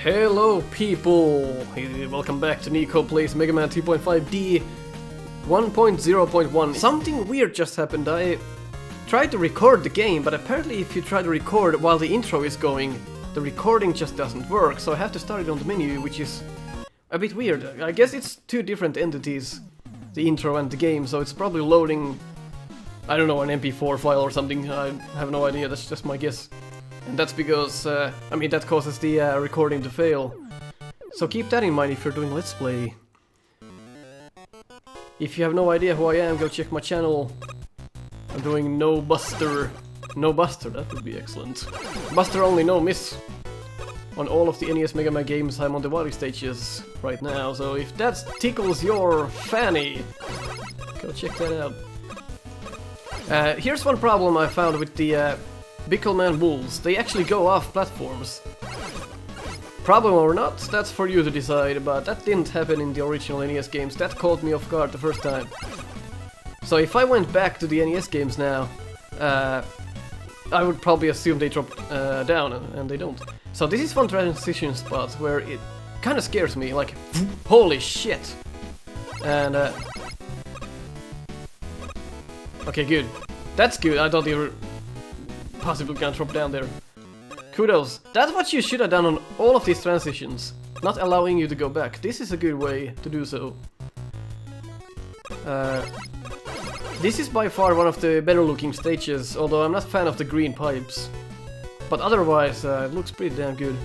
Hello people! Welcome back to Nico Plays Mega Man 2.5D 1.0.1. Something weird just happened. I tried to record the game, but apparently if you try to record while the intro is going, the recording just doesn't work, so I have to start it on the menu, which is a bit weird. I guess it's two different entities, the intro and the game, so it's probably loading, I don't know, an MP4 file or something. I have no idea, that's just my guess. And that's because, that causes the recording to fail. So keep that in mind if you're doing Let's Play. If you have no idea who I am, go check my channel. I'm doing No Buster. No Buster, that would be excellent. Buster only, no miss. On all of the NES Mega Man games, I'm on the Wily stages right now. So if that tickles your fanny, go check that out. Here's one problem I found with the Bickleman Bulls. They actually go off platforms. Problem or not, that's for you to decide, but that didn't happen in the original NES games. That caught me off guard the first time. So if I went back to the NES games now, I would probably assume they drop down, and they don't. So this is one transition spot where it kind of scares me, like, holy shit! And, okay, good. That's good, I thought you were possibly gonna drop down there. Kudos. That's what you should have done on all of these transitions, not allowing you to go back. This is a good way to do so. This is by far one of the better looking stages, although I'm not a fan of the green pipes. But otherwise, it looks pretty damn good.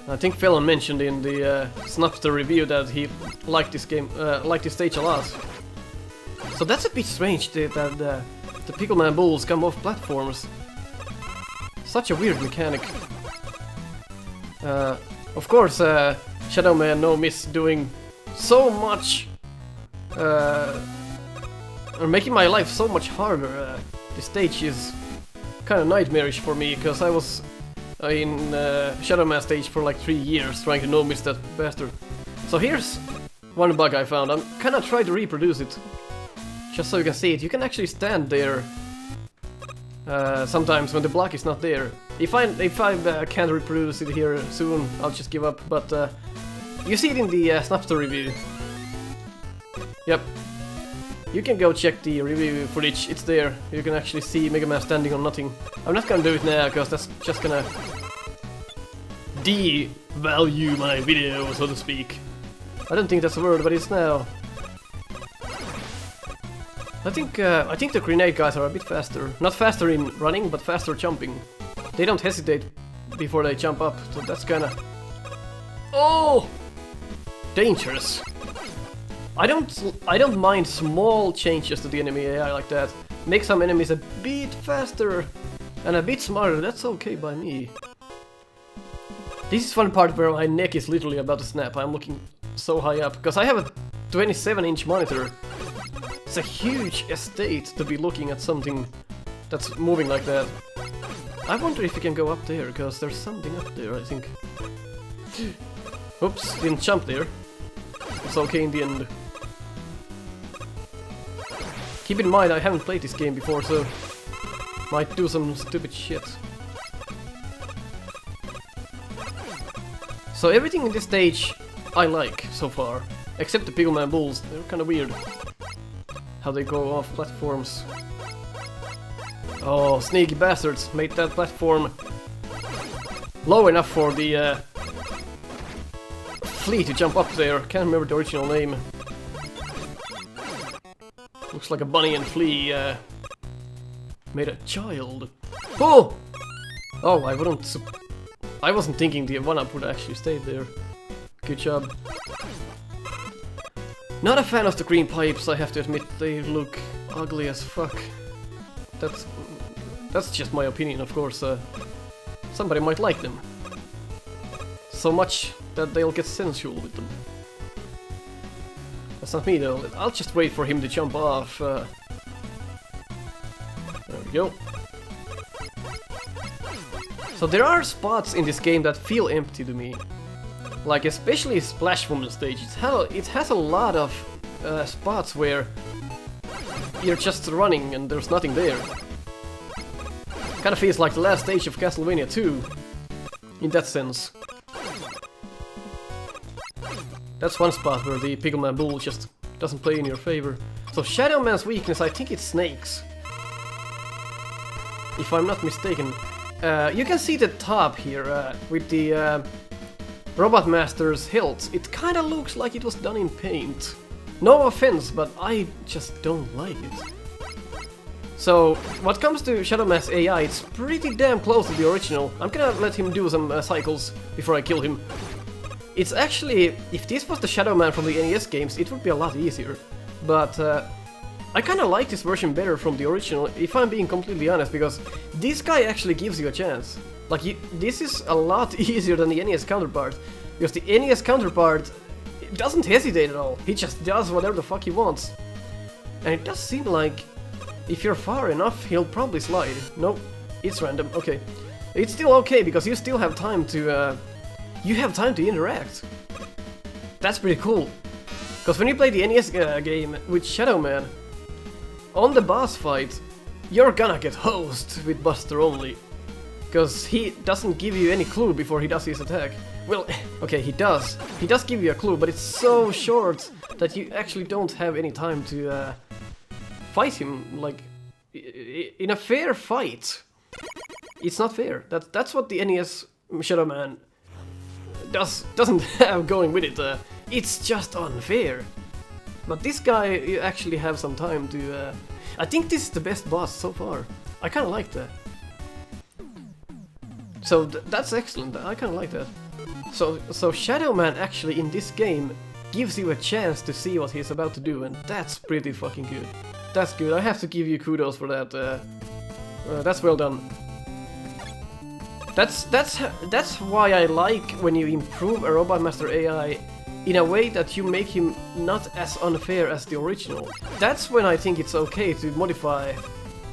I think Fallon mentioned in the Snupster review that he liked this game, liked this stage a lot. So that's a bit strange that the Pickleman Bulls come off platforms. Such a weird mechanic. Of course, Shadow Man No Miss doing so much, or making my life so much harder. This stage is kind of nightmarish for me, because I was in Shadow Man stage for like 3 years trying to no miss that bastard. So here's one bug I found. I'm kind of trying to reproduce it, just so you can see it. You can actually stand there sometimes when the block is not there. If I can't reproduce it here soon, I'll just give up. But you see it in the Snupster review. Yep. You can go check the review footage, it's there. You can actually see Mega Man standing on nothing. I'm not gonna do it now, because that's just gonna devalue my video, so to speak. I don't think that's a word, but it's now. I think the grenade guys are a bit faster. Not faster in running, but faster jumping. They don't hesitate before they jump up, so that's kinda... Oh! Dangerous. I don't mind small changes to the enemy AI like that. Make some enemies a bit faster and a bit smarter, that's okay by me. This is one part where my neck is literally about to snap. I'm looking so high up, because I have a 27-inch monitor. It's a huge estate to be looking at something that's moving like that. I wonder if you can go up there, because there's something up there, I think. Oops, didn't jump there. It's okay in the end. Keep in mind, I haven't played this game before, so might do some stupid shit. So everything in this stage I like so far, except the Pickleman Bulls. They're kind of weird how they go off platforms. Oh, sneaky bastards made that platform low enough for the flea to jump up there. Can't remember the original name. Looks like a bunny and flea made a child. Oh! Oh, I wasn't thinking the one-up would actually stay there. Good job. Not a fan of the green pipes, I have to admit. They look ugly as fuck. That's just my opinion, of course. Somebody might like them. So much that they'll get sensual with them. That's not me though. I'll just wait for him to jump off. There we go. So there are spots in this game that feel empty to me. Like especially Splash Woman stage. It has a lot of spots where you're just running and there's nothing there. Kinda feels like the last stage of Castlevania 2. in that sense. That's one spot where the Pickleman Bull just doesn't play in your favor. So Shadow Man's weakness, I think it's snakes. If I'm not mistaken. You can see the top here with the Robot Master's hilt. It kinda looks like it was done in paint. No offense, but I just don't like it. So, what comes to Shadow Man's AI, it's pretty damn close to the original. I'm gonna let him do some cycles before I kill him. It's actually, if this was the Shadow Man from the NES games, it would be a lot easier. But I kinda like this version better from the original, if I'm being completely honest, because this guy actually gives you a chance. Like, this is a lot easier than the NES counterpart, because the NES counterpart doesn't hesitate at all. He just does whatever the fuck he wants. And it does seem like if you're far enough, he'll probably slide. Nope, it's random. Okay, it's still okay because you still have time to interact. That's pretty cool. Because when you play the NES game with Shadow Man, on the boss fight, you're gonna get hosed with Buster only. Because he doesn't give you any clue before he does his attack. Well, okay, he does. He does give you a clue, but it's so short that you actually don't have any time to fight him, like, in a fair fight. It's not fair. That's what the NES Shadow Man doesn't have going with it. It's just unfair. But this guy, you actually have some time to... I think this is the best boss so far. I kinda like that. So that's excellent. I kinda like that. So Shadow Man actually in this game gives you a chance to see what he's about to do, and that's pretty fucking good. That's good. I have to give you kudos for that. That's well done. That's why I like when you improve a Robot Master AI in a way that you make him not as unfair as the original. That's when I think it's okay to modify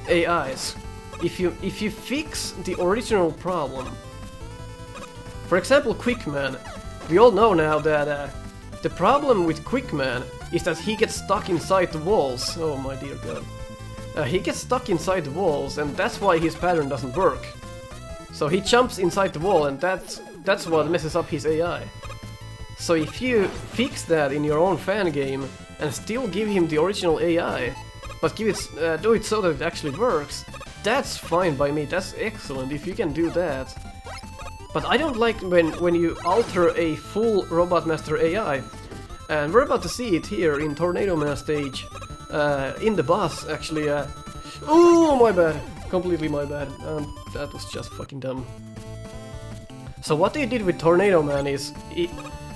AIs. If you fix the original problem. For example, Quickman. We all know now that the problem with Quickman is that he gets stuck inside the walls. Oh my dear god. He gets stuck inside the walls, and that's why his pattern doesn't work. So he jumps inside the wall, and that's what messes up his AI. So if you fix that in your own fan game and still give him the original AI, but do it so that it actually works, that's fine by me. That's excellent if you can do that. But I don't like when you alter a full Robot Master AI. And we're about to see it here in Tornado Man stage. In the boss, actually. Oh, my bad. Completely my bad. That was just fucking dumb. So what they did with Tornado Man is...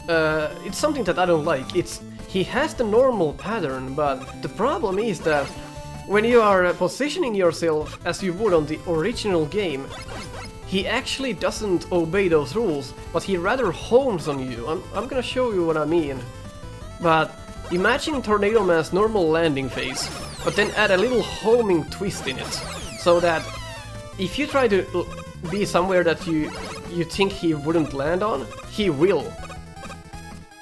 it's something that I don't like. He has the normal pattern, but the problem is that when you are positioning yourself as you would on the original game, he actually doesn't obey those rules, but he rather homes on you. I'm gonna show you what I mean. But imagine Tornado Man's normal landing phase, but then add a little homing twist in it, so that if you try to be somewhere that you think he wouldn't land on, he will.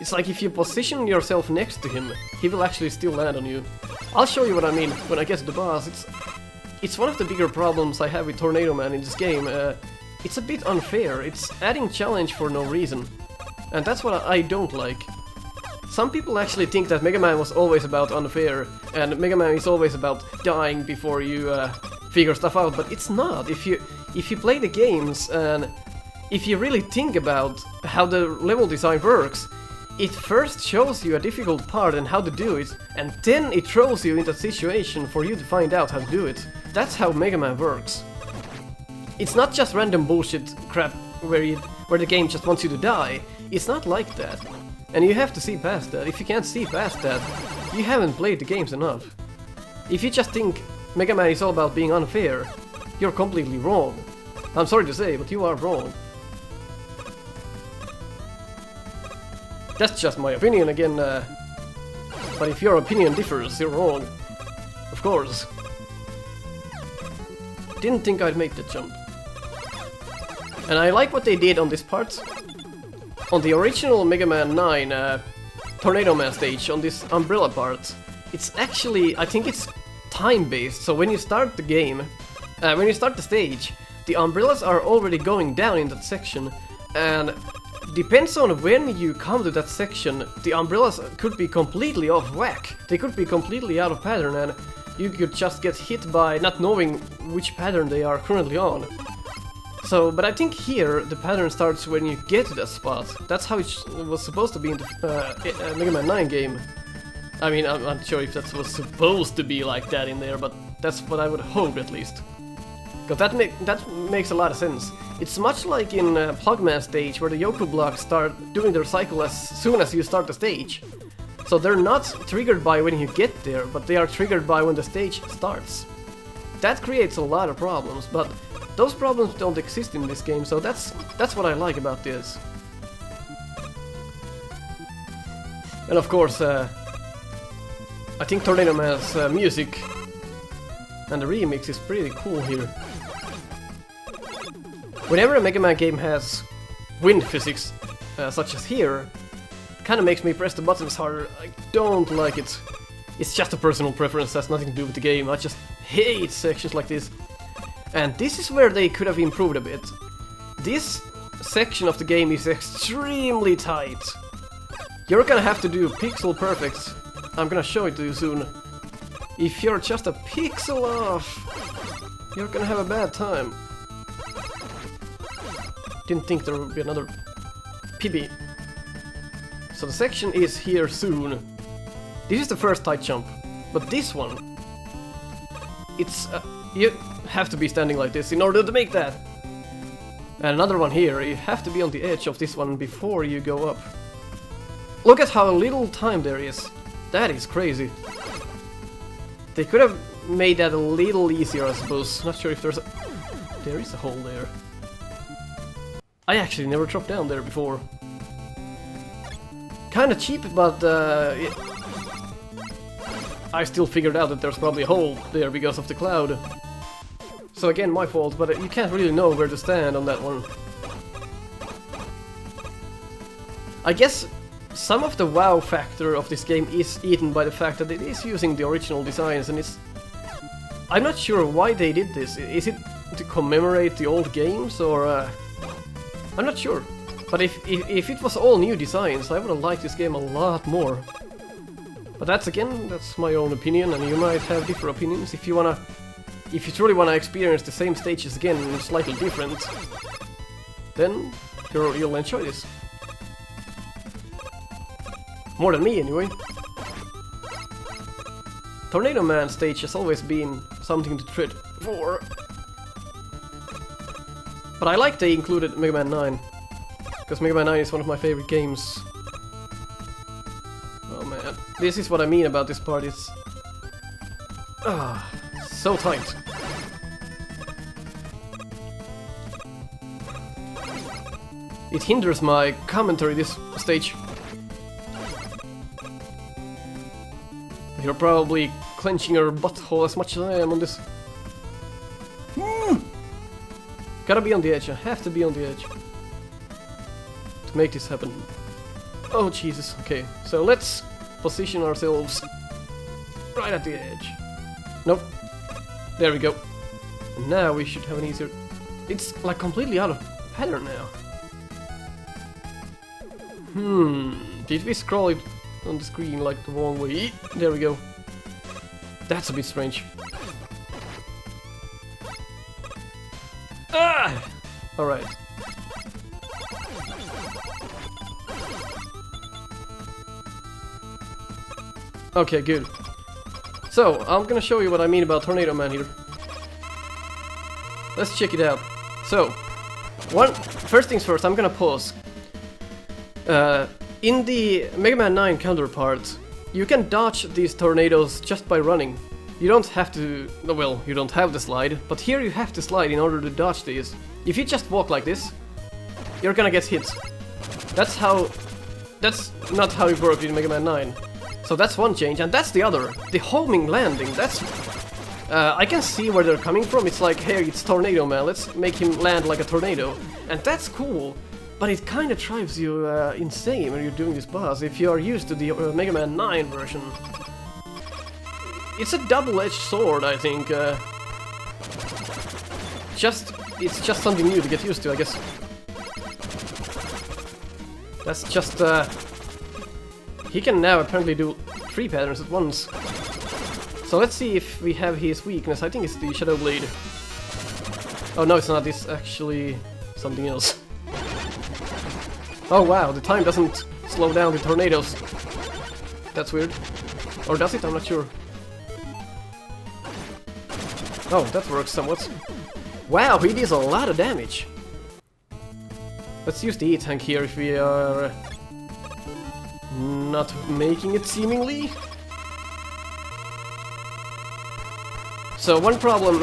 It's like if you position yourself next to him, he will actually still land on you. I'll show you what I mean when I get to the boss. It's one of the bigger problems I have with Tornado Man in this game. It's a bit unfair. It's adding challenge for no reason. And that's what I don't like. Some people actually think that Mega Man was always about unfair, and Mega Man is always about dying before you figure stuff out, but it's not. If you play the games and if you really think about how the level design works, it first shows you a difficult part and how to do it, and then it throws you into a situation for you to find out how to do it. That's how Mega Man works. It's not just random bullshit crap where the game just wants you to die. It's not like that. And you have to see past that. If you can't see past that, you haven't played the games enough. If you just think Mega Man is all about being unfair, you're completely wrong. I'm sorry to say, but you are wrong. That's just my opinion again, but if your opinion differs, you're wrong. Of course. Didn't think I'd make the jump. And I like what they did on this part. On the original Mega Man 9 Tornado Man stage, on this umbrella part, it's actually, I think it's time-based, so when you start the game, when you start the stage, the umbrellas are already going down in that section, And depends on when you come to that section, the umbrellas could be completely off whack. They could be completely out of pattern, and you could just get hit by not knowing which pattern they are currently on. So, but I think here the pattern starts when you get to that spot. That's how it was supposed to be in the Mega Man 9 game. I mean, I'm not sure if that was supposed to be like that in there, but that's what I would hope at least. Because that makes a lot of sense. It's much like in Plugman stage, where the Yoku blocks start doing their cycle as soon as you start the stage. So they're not triggered by when you get there, but they are triggered by when the stage starts. That creates a lot of problems, but those problems don't exist in this game, so that's what I like about this. And of course, I think Tornado Man's music and the remix is pretty cool here. Whenever a Mega Man game has wind physics, such as here, it kinda makes me press the buttons harder. I don't like it. It's just a personal preference, has nothing to do with the game. I just hate sections like this. And this is where they could have improved a bit. This section of the game is extremely tight. You're gonna have to do pixel perfect. I'm gonna show it to you soon. If you're just a pixel off, you're gonna have a bad time. Didn't think there would be another PB. So the section is here soon. This is the first tight jump, but this one, it's you have to be standing like this in order to make that. And another one here, you have to be on the edge of this one before you go up. Look at how little time there is. That is crazy. They could have made that a little easier, I suppose. Not sure if there is a hole there. I actually never dropped down there before. Kinda cheap, but I still figured out that there's probably a hole there because of the cloud. So again, my fault, but you can't really know where to stand on that one. I guess some of the wow factor of this game is eaten by the fact that it is using the original designs, and I'm not sure why they did this. Is it to commemorate the old games, or I'm not sure. But if it was all new designs, I would have liked this game a lot more. But that's my own opinion, and you might have different opinions. If you truly wanna experience the same stages again, slightly different, then you'll enjoy this. More than me, anyway. Tornado Man stage has always been something to tread for. But I like they included Mega Man 9. Because Mega Man 9 is one of my favorite games. Oh man. This is what I mean about this part. It's so tight. It hinders my commentary this stage. You're probably clenching your butthole as much as I am on this. Gotta be on the edge, I have to be on the edge to make this happen. Oh Jesus, okay, so let's position ourselves right at the edge. Nope, there we go. And now we should have an easier... It's like completely out of pattern now. Did we scroll it on the screen like the wrong way? There we go. That's a bit strange. Ah! Alright. Okay, good. So, I'm gonna show you what I mean about Tornado Man here. Let's check it out. So, first things first, I'm gonna pause. In the Mega Man 9 counterpart, you can dodge these tornadoes just by running. You don't have to... well, you don't have the slide, but here you have to slide in order to dodge these. If you just walk like this, you're gonna get hit. That's not how it worked in Mega Man 9. So that's one change, and that's the other. The homing landing, that's... I can see where they're coming from. It's like, hey, it's Tornado Man, let's make him land like a tornado. And that's cool. But it kind of drives you insane when you're doing this boss, if you are used to the Mega Man 9 version. It's a double-edged sword, I think. It's just something new to get used to, I guess. That's just, he can now apparently do 3 patterns at once. So let's see if we have his weakness. I think it's the Shadow Blade. Oh no, it's not. It's actually something else. Oh wow, the time doesn't slow down the tornadoes. That's weird. Or does it? I'm not sure. Oh, that works somewhat. Wow, he deals a lot of damage. Let's use the E-Tank here if we are not making it seemingly. So one problem,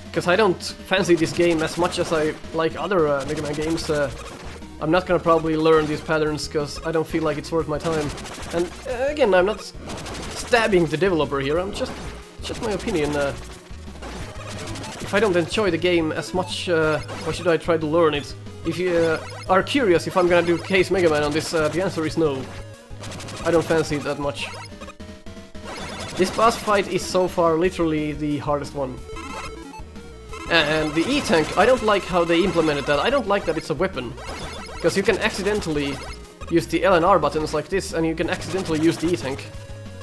because I don't fancy this game as much as I like other Mega Man games, I'm not gonna probably learn these patterns because I don't feel like it's worth my time. And again, I'm not stabbing the developer here, I'm just my opinion. If I don't enjoy the game as much, why should I try to learn it? If you are curious if I'm gonna do Case Mega Man on this, the answer is no. I don't fancy it that much. This boss fight is so far literally the hardest one. And the E-Tank, I don't like how they implemented that. I don't like that it's a weapon. Because you can accidentally use the L and R buttons like this, and you can accidentally use the E-Tank.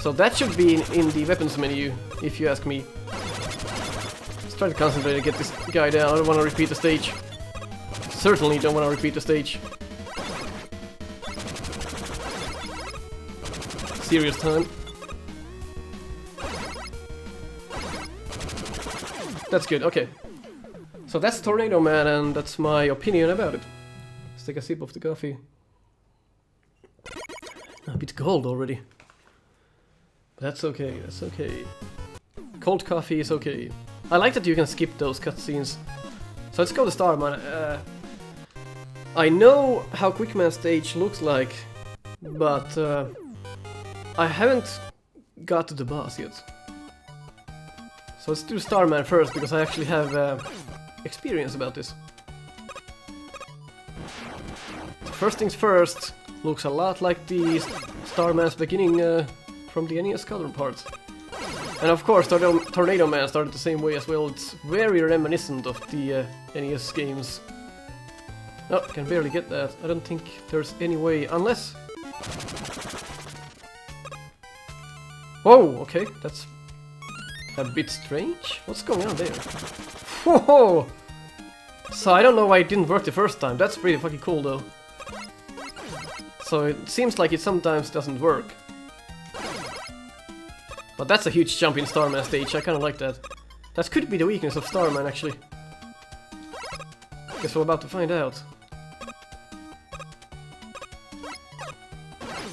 So that should be in the weapons menu, if you ask me. Let's try to concentrate and get this guy down. I don't want to repeat the stage. Certainly don't want to repeat the stage. Serious time. That's good, okay. So that's Tornado Man, and that's my opinion about it. Let's take a sip of the coffee. A bit cold already. But that's okay, that's okay. Cold coffee is okay. I like that you can skip those cutscenes. So let's go to Starman. I know how Quickman stage looks like, but I haven't got to the boss yet. So let's do Starman first, because I actually have experience about this. First things first, looks a lot like the Starman's beginning from the NES counterpart. And of course, Tornado Man started the same way as well. It's very reminiscent of the NES games. No, I can barely get that. I don't think there's any way, unless... Whoa, okay, that's a bit strange. What's going on there? Whoa! So I don't know why it didn't work the first time. That's pretty fucking cool though. So it seems like it sometimes doesn't work. But that's a huge jump in Starman stage. I kinda like that. That could be the weakness of Starman actually. Guess we're about to find out.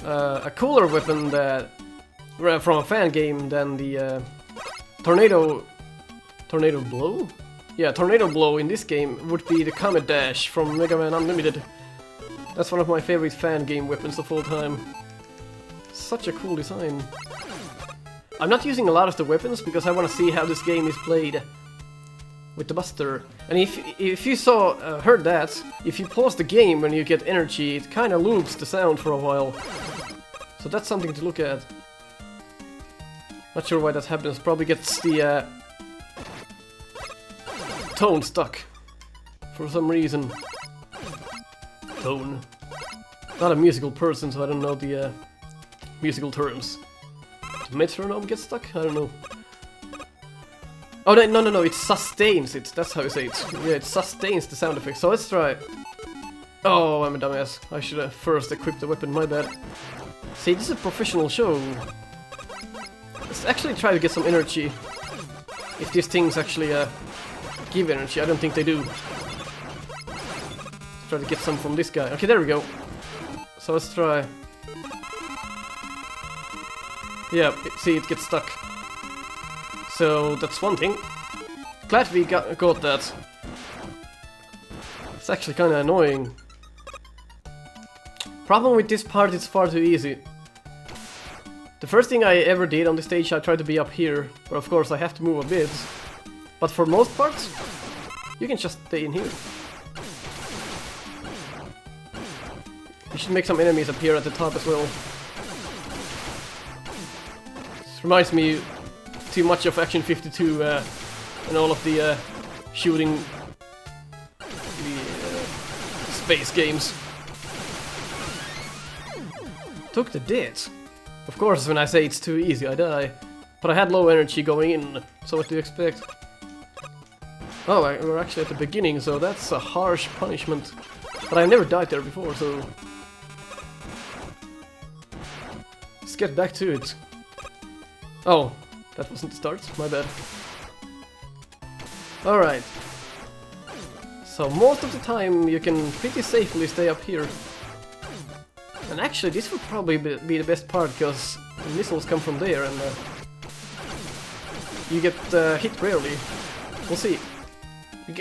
A cooler weapon that from a fan game than the Tornado Blow? Yeah, Tornado Blow in this game would be the Comet Dash from Mega Man Unlimited. That's one of my favorite fan game weapons of all time. Such a cool design. I'm not using a lot of the weapons because I want to see how this game is played with the Buster. And if you heard that, if you pause the game when you get energy, it kind of loops the sound for a while. So that's something to look at. Not sure why that happens. Probably gets the tone stuck for some reason. Tone. Not a musical person, so I don't know the musical terms. The metronome gets stuck? I don't know. Oh no, it sustains it. That's how you say it. Yeah, it sustains the sound effect. So let's try. Oh, I'm a dumbass. I should have first equipped the weapon. My bad. See, this is a professional show. Let's actually try to get some energy. If these things actually give energy. I don't think they do. Let's try to get some from this guy. Okay, there we go. So let's try. Yeah, see, it gets stuck. So that's one thing. Glad we got that. It's actually kind of annoying. Problem with this part, it's far too easy. The first thing I ever did on the stage, I tried to be up here, but of course I have to move a bit. But for most parts, you can just stay in here. You should make some enemies appear at the top as well. This reminds me too much of Action 52 and all of the shooting space games. Took the dit. Of course, when I say it's too easy, I die. But I had low energy going in, so what do you expect? Oh, we're actually at the beginning, so that's a harsh punishment. But I've never died there before, so... Let's get back to it. Oh, that wasn't the start, my bad. Alright. So most of the time you can pretty safely stay up here. And actually this would probably be the best part, because the missiles come from there and you get hit rarely. We'll see.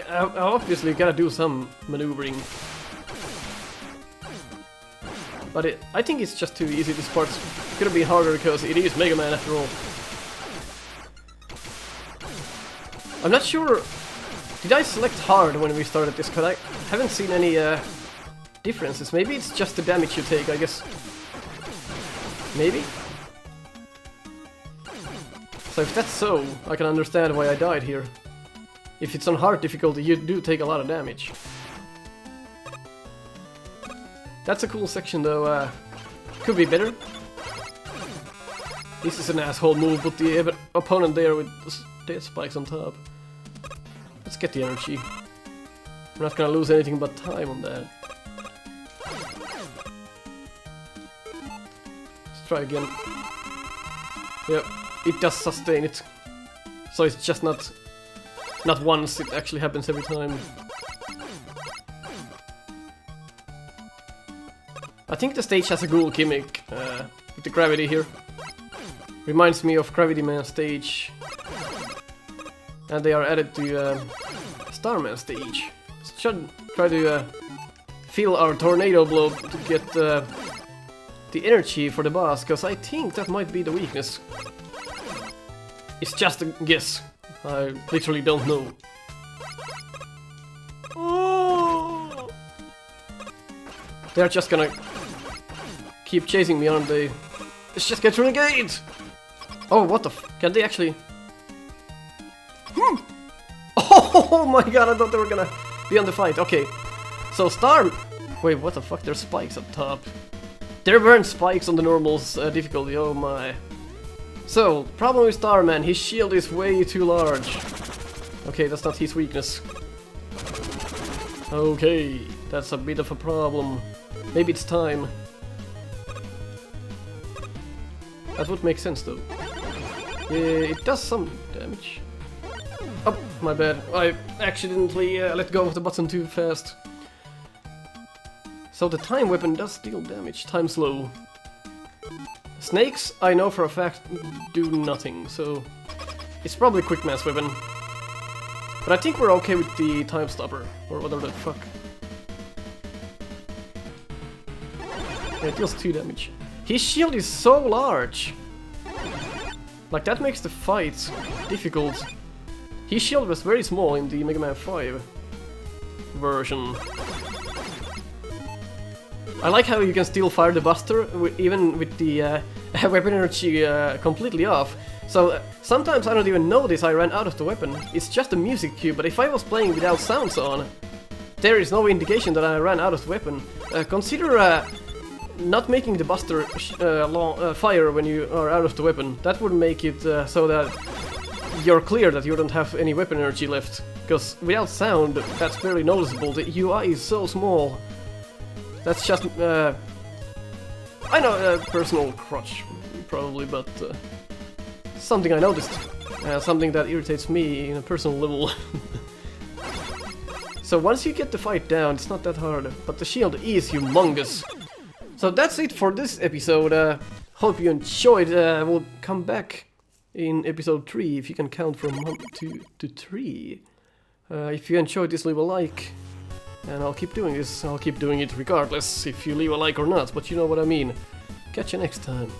Obviously you gotta do some maneuvering. But I think it's just too easy, this part. It could have been harder because it is Mega Man after all. I'm not sure... Did I select hard when we started this? Because I haven't seen any differences. Maybe it's just the damage you take, I guess. Maybe? So if that's so, I can understand why I died here. If it's on hard difficulty, you do take a lot of damage. That's a cool section though, could be better. This is an asshole move, put the opponent there with death spikes on top. Let's get the energy. We're not gonna lose anything but time on that. Let's try again. Yep, it does sustain it. So it's just not once, it actually happens every time. I think the stage has a cool gimmick with the gravity here. Reminds me of Gravity Man stage. And they are added to Starman stage. Should try to feel our tornado blow to get the energy for the boss, because I think that might be the weakness. It's just a guess. I literally don't know. Oh! They're just gonna keep chasing me, aren't they? Let's just get renegade! Oh, what the f... Can they actually... Oh my god, I thought they were gonna be on the fight. Okay, so Star... Wait, what the fuck? There's spikes up top. There weren't spikes on the normals difficulty, oh my. So, problem with Starman, his shield is way too large. Okay, that's not his weakness. Okay, that's a bit of a problem. Maybe it's time. That would make sense though. It does some damage. Oh, my bad. I accidentally let go of the button too fast. So the time weapon does deal damage. Time slow. Snakes, I know for a fact, do nothing, so... It's probably a quick mass weapon. But I think we're okay with the time stopper, or whatever the fuck. Yeah, it deals 2 damage. His shield is so large! Like, that makes the fight difficult. His shield was very small in the Mega Man 5 version. I like how you can still fire the Buster, even with the weapon energy completely off. So sometimes I don't even notice I ran out of the weapon. It's just a music cue, but if I was playing without sounds on, there is no indication that I ran out of the weapon. Consider not making the Buster fire when you are out of the weapon. That would make it so that you're clear that you don't have any weapon energy left. Because without sound, that's barely noticeable. The UI is so small. That's just, I know, personal crutch, probably, but something I noticed. Something that irritates me in a personal level. So once you get the fight down, it's not that hard, but the shield is humongous. So that's it for this episode. Hope you enjoyed. We'll come back in episode 3, if you can count from 1 to 3. If you enjoyed this, leave a like. And I'll keep doing this. I'll keep doing it regardless if you leave a like or not, but you know what I mean. Catch you next time.